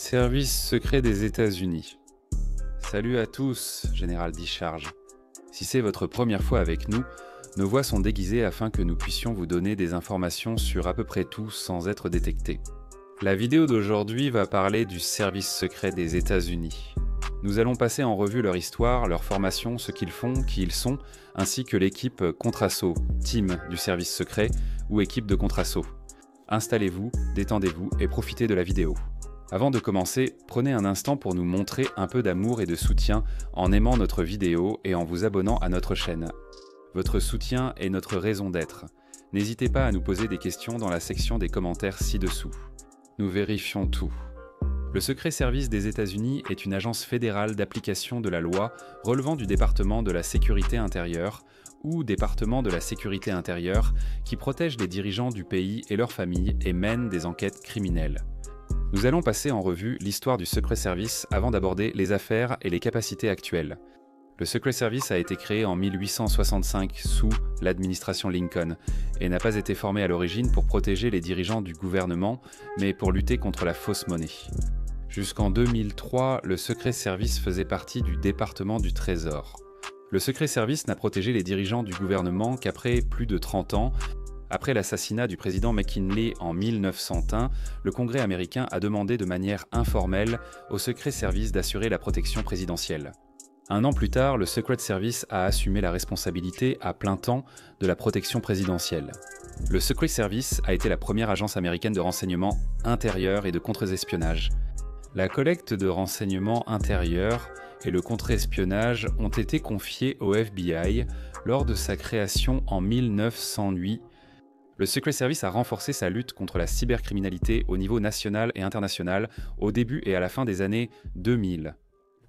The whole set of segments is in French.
Service secret des États-Unis. Salut à tous, Général Discharge. Si c'est votre première fois avec nous, nos voix sont déguisées afin que nous puissions vous donner des informations sur à peu près tout sans être détectés. La vidéo d'aujourd'hui va parler du service secret des États-Unis. Nous allons passer en revue leur histoire, leur formation, ce qu'ils font, qui ils sont, ainsi que l'équipe Contrassaut, team du service secret ou équipe de Contrassaut. Installez-vous, détendez-vous et profitez de la vidéo. Avant de commencer, prenez un instant pour nous montrer un peu d'amour et de soutien en aimant notre vidéo et en vous abonnant à notre chaîne. Votre soutien est notre raison d'être. N'hésitez pas à nous poser des questions dans la section des commentaires ci-dessous. Nous vérifions tout. Le Secret Service des États-Unis est une agence fédérale d'application de la loi relevant du département de la sécurité intérieure ou département de la sécurité intérieure qui protège les dirigeants du pays et leurs familles et mène des enquêtes criminelles. Nous allons passer en revue l'histoire du Secret Service avant d'aborder les affaires et les capacités actuelles. Le Secret Service a été créé en 1865 sous l'administration Lincoln et n'a pas été formé à l'origine pour protéger les dirigeants du gouvernement, mais pour lutter contre la fausse monnaie. Jusqu'en 2003, le Secret Service faisait partie du département du Trésor. Le Secret Service n'a protégé les dirigeants du gouvernement qu'après plus de 30 ans. Après l'assassinat du président McKinley en 1901, le Congrès américain a demandé de manière informelle au Secret Service d'assurer la protection présidentielle. Un an plus tard, le Secret Service a assumé la responsabilité à plein temps de la protection présidentielle. Le Secret Service a été la première agence américaine de renseignement intérieur et de contre-espionnage. La collecte de renseignements intérieurs et le contre-espionnage ont été confiés au FBI lors de sa création en 1908. Le Secret Service a renforcé sa lutte contre la cybercriminalité au niveau national et international au début et à la fin des années 2000.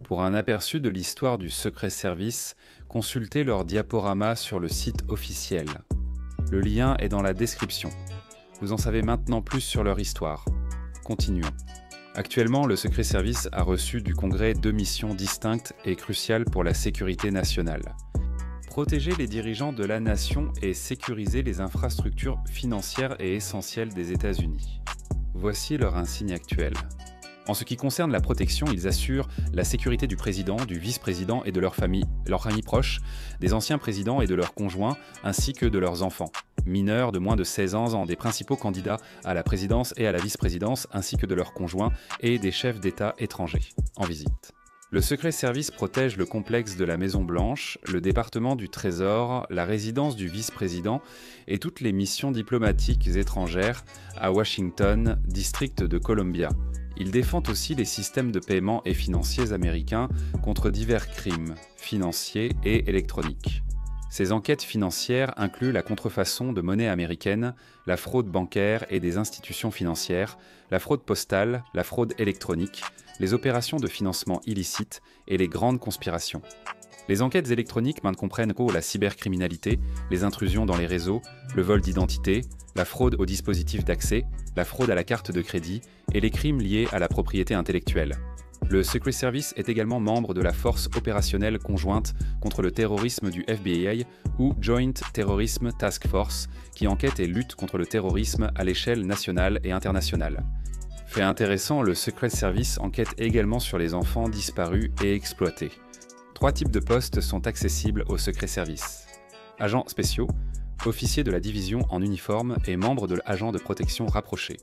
Pour un aperçu de l'histoire du Secret Service, consultez leur diaporama sur le site officiel. Le lien est dans la description. Vous en savez maintenant plus sur leur histoire. Continuons. Actuellement, le Secret Service a reçu du Congrès 2 missions distinctes et cruciales pour la sécurité nationale. Protéger les dirigeants de la nation et sécuriser les infrastructures financières et essentielles des États-Unis. Voici leur insigne actuel. En ce qui concerne la protection, ils assurent la sécurité du président, du vice-président et de leurs familles proches, des anciens présidents et de leurs conjoints, ainsi que de leurs enfants, mineurs de moins de 16 ans, des principaux candidats à la présidence et à la vice-présidence, ainsi que de leurs conjoints et des chefs d'État étrangers en visite. Le Secret Service protège le complexe de la Maison-Blanche, le département du Trésor, la résidence du vice-président et toutes les missions diplomatiques étrangères à Washington, district de Columbia. Il défend aussi les systèmes de paiement et financiers américains contre divers crimes, financiers et électroniques. Ces enquêtes financières incluent la contrefaçon de monnaie américaine, la fraude bancaire et des institutions financières, la fraude postale, la fraude électronique, les opérations de financement illicite et les grandes conspirations. Les enquêtes électroniques comprennent la cybercriminalité, les intrusions dans les réseaux, le vol d'identité, la fraude aux dispositifs d'accès, la fraude à la carte de crédit et les crimes liés à la propriété intellectuelle. Le Secret Service est également membre de la Force opérationnelle conjointe contre le terrorisme du FBI ou Joint Terrorism Task Force qui enquête et lutte contre le terrorisme à l'échelle nationale et internationale. Fait intéressant, le Secret Service enquête également sur les enfants disparus et exploités. 3 types de postes sont accessibles au Secret Service. Agents spéciaux, officiers de la division en uniforme et membres de l'agent de protection rapproché.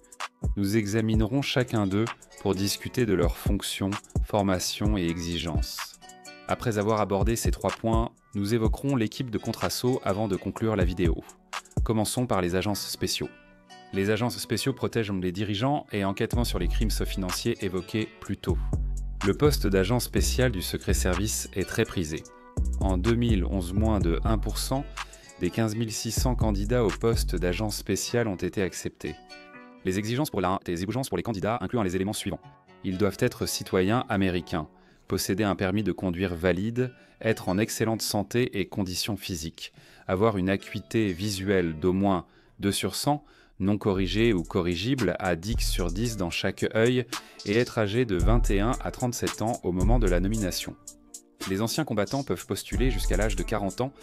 Nous examinerons chacun d'eux pour discuter de leurs fonctions, formations et exigences. Après avoir abordé ces 3 points, nous évoquerons l'équipe de Contrassaut avant de conclure la vidéo. Commençons par les agences spéciaux. Les agences spéciaux protègent les dirigeants et enquêtent sur les crimes financiers évoqués plus tôt. Le poste d'agent spécial du Secret Service est très prisé. En 2011, moins de 1% des 15 600 candidats au poste d'agent spécial ont été acceptés. Les exigences pour les candidats incluent les éléments suivants. Ils doivent être citoyens américains, posséder un permis de conduire valide, être en excellente santé et conditions physiques, avoir une acuité visuelle d'au moins 2 sur 100, non corrigée ou corrigible à 10 sur 10 dans chaque œil et être âgé de 21 à 37 ans au moment de la nomination. Les anciens combattants peuvent postuler jusqu'à l'âge de 40 ans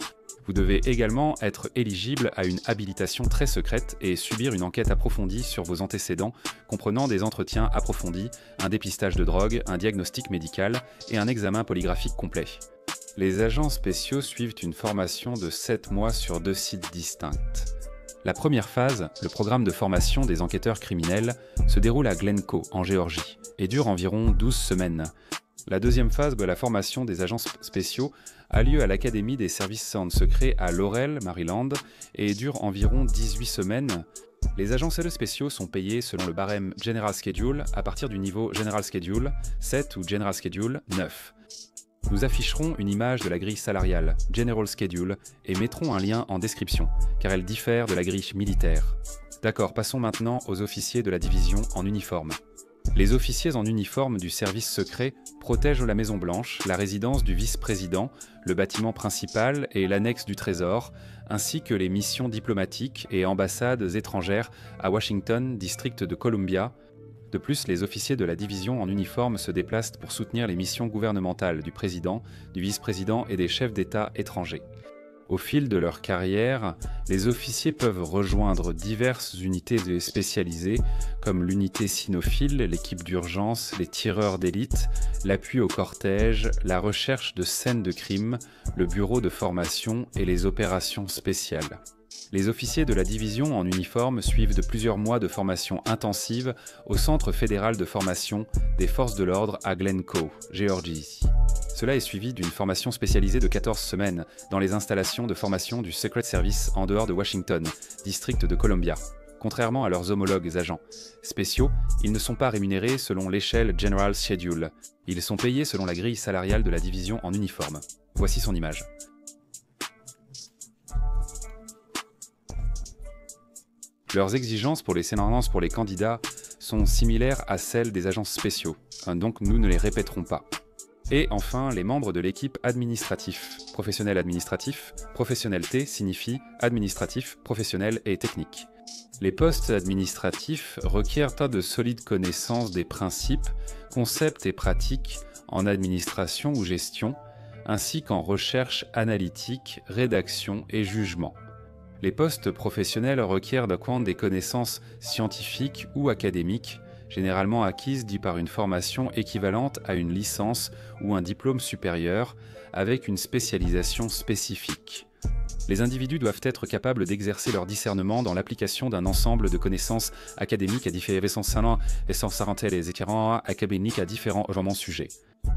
Vous devez également être éligible à une habilitation très secrète et subir une enquête approfondie sur vos antécédents, comprenant des entretiens approfondis, un dépistage de drogue, un diagnostic médical et un examen polygraphique complet. Les agents spéciaux suivent une formation de 7 mois sur 2 sites distincts. La première phase, le programme de formation des enquêteurs criminels, se déroule à Glencoe, en Géorgie, et dure environ 12 semaines. La deuxième phase de la formation des agents spéciaux a lieu à l'Académie des services secrets à Laurel, Maryland, et dure environ 18 semaines. Les agents spéciaux sont payés selon le barème General Schedule à partir du niveau General Schedule 7 ou General Schedule 9. Nous afficherons une image de la grille salariale, General Schedule, et mettrons un lien en description, car elle diffère de la grille militaire. D'accord, passons maintenant aux officiers de la division en uniforme. Les officiers en uniforme du service secret protègent la Maison-Blanche, la résidence du vice-président, le bâtiment principal et l'annexe du Trésor, ainsi que les missions diplomatiques et ambassades étrangères à Washington, district de Columbia. De plus, les officiers de la division en uniforme se déplacent pour soutenir les missions gouvernementales du président, du vice-président et des chefs d'État étrangers. Au fil de leur carrière, les officiers peuvent rejoindre diverses unités spécialisées comme l'unité cynophile, l'équipe d'urgence, les tireurs d'élite, l'appui au cortège, la recherche de scènes de crime, le bureau de formation et les opérations spéciales. Les officiers de la division en uniforme suivent de plusieurs mois de formation intensive au Centre fédéral de formation des forces de l'ordre à Glencoe, Géorgie. Cela est suivi d'une formation spécialisée de 14 semaines dans les installations de formation du Secret Service en dehors de Washington, district de Columbia. Contrairement à leurs homologues agents spéciaux, ils ne sont pas rémunérés selon l'échelle General Schedule. Ils sont payés selon la grille salariale de la division en uniforme. Voici son image. Leurs exigences pour les séances pour les candidats sont similaires à celles des agents spéciaux, donc nous ne les répéterons pas. Et enfin, les membres de l'équipe administratif. Professionnel administratif, professionnel T signifie administratif, professionnel et technique. Les postes administratifs requièrent de solides connaissances des principes, concepts et pratiques en administration ou gestion, ainsi qu'en recherche analytique, rédaction et jugement. Les postes professionnels requièrent des connaissances scientifiques ou académiques, généralement acquises par une formation équivalente à une licence ou un diplôme supérieur, avec une spécialisation spécifique. Les individus doivent être capables d'exercer leur discernement dans l'application d'un ensemble de connaissances académiques à différents académiques à différents sujets.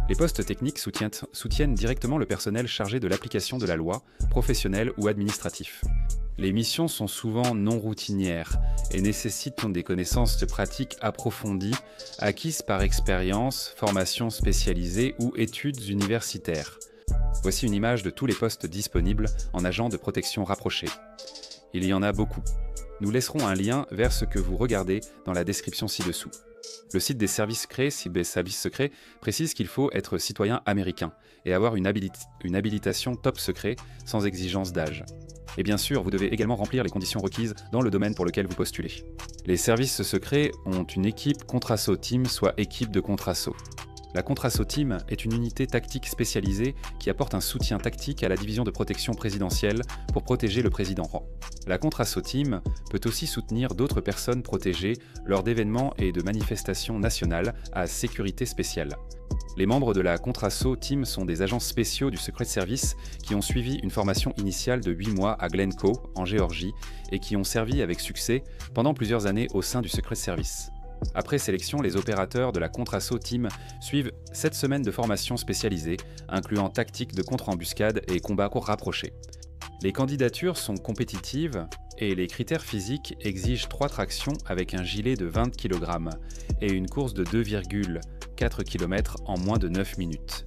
Les postes techniques soutiennent directement le personnel chargé de l'application de la loi, professionnel ou administratif. Les missions sont souvent non routinières et nécessitent des connaissances de pratique approfondies, acquises par expérience, formation spécialisée ou études universitaires. Voici une image de tous les postes disponibles en agents de protection rapprochés. Il y en a beaucoup. Nous laisserons un lien vers ce que vous regardez dans la description ci-dessous. Le site des services secrets précise qu'il faut être citoyen américain et avoir une habilitation top secret sans exigence d'âge. Et bien sûr, vous devez également remplir les conditions requises dans le domaine pour lequel vous postulez. Les services secrets ont une équipe Contrasso Team, soit équipe de Contrasso. La Contrasso Team est une unité tactique spécialisée qui apporte un soutien tactique à la division de protection présidentielle pour protéger le président. La Contrasso Team peut aussi soutenir d'autres personnes protégées lors d'événements et de manifestations nationales à sécurité spéciale. Les membres de la Contrasso Team sont des agents spéciaux du Secret Service qui ont suivi une formation initiale de 8 mois à Glencoe, en Géorgie, et qui ont servi avec succès pendant plusieurs années au sein du Secret Service. Après sélection, les opérateurs de la Contrasso Team suivent 7 semaines de formation spécialisée, incluant tactiques de contre-embuscade et combats rapprochés. Les candidatures sont compétitives et les critères physiques exigent 3 tractions avec un gilet de 20 kg et une course de 2,4 km en moins de 9 minutes.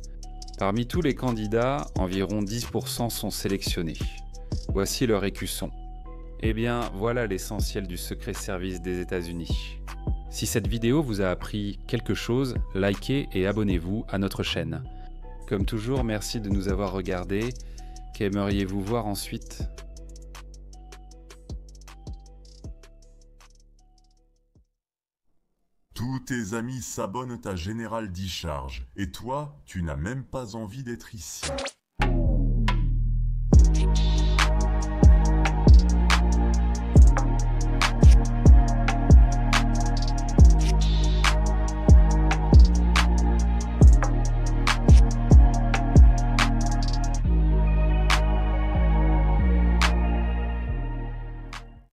Parmi tous les candidats, environ 10% sont sélectionnés. Voici leur écusson. Eh bien, voilà l'essentiel du Secret Service des États-Unis. Si cette vidéo vous a appris quelque chose, likez et abonnez-vous à notre chaîne. Comme toujours, merci de nous avoir regardés. Qu'aimeriez-vous voir ensuite ? Tous tes amis s'abonnent à Général Discharge. Et toi, tu n'as même pas envie d'être ici.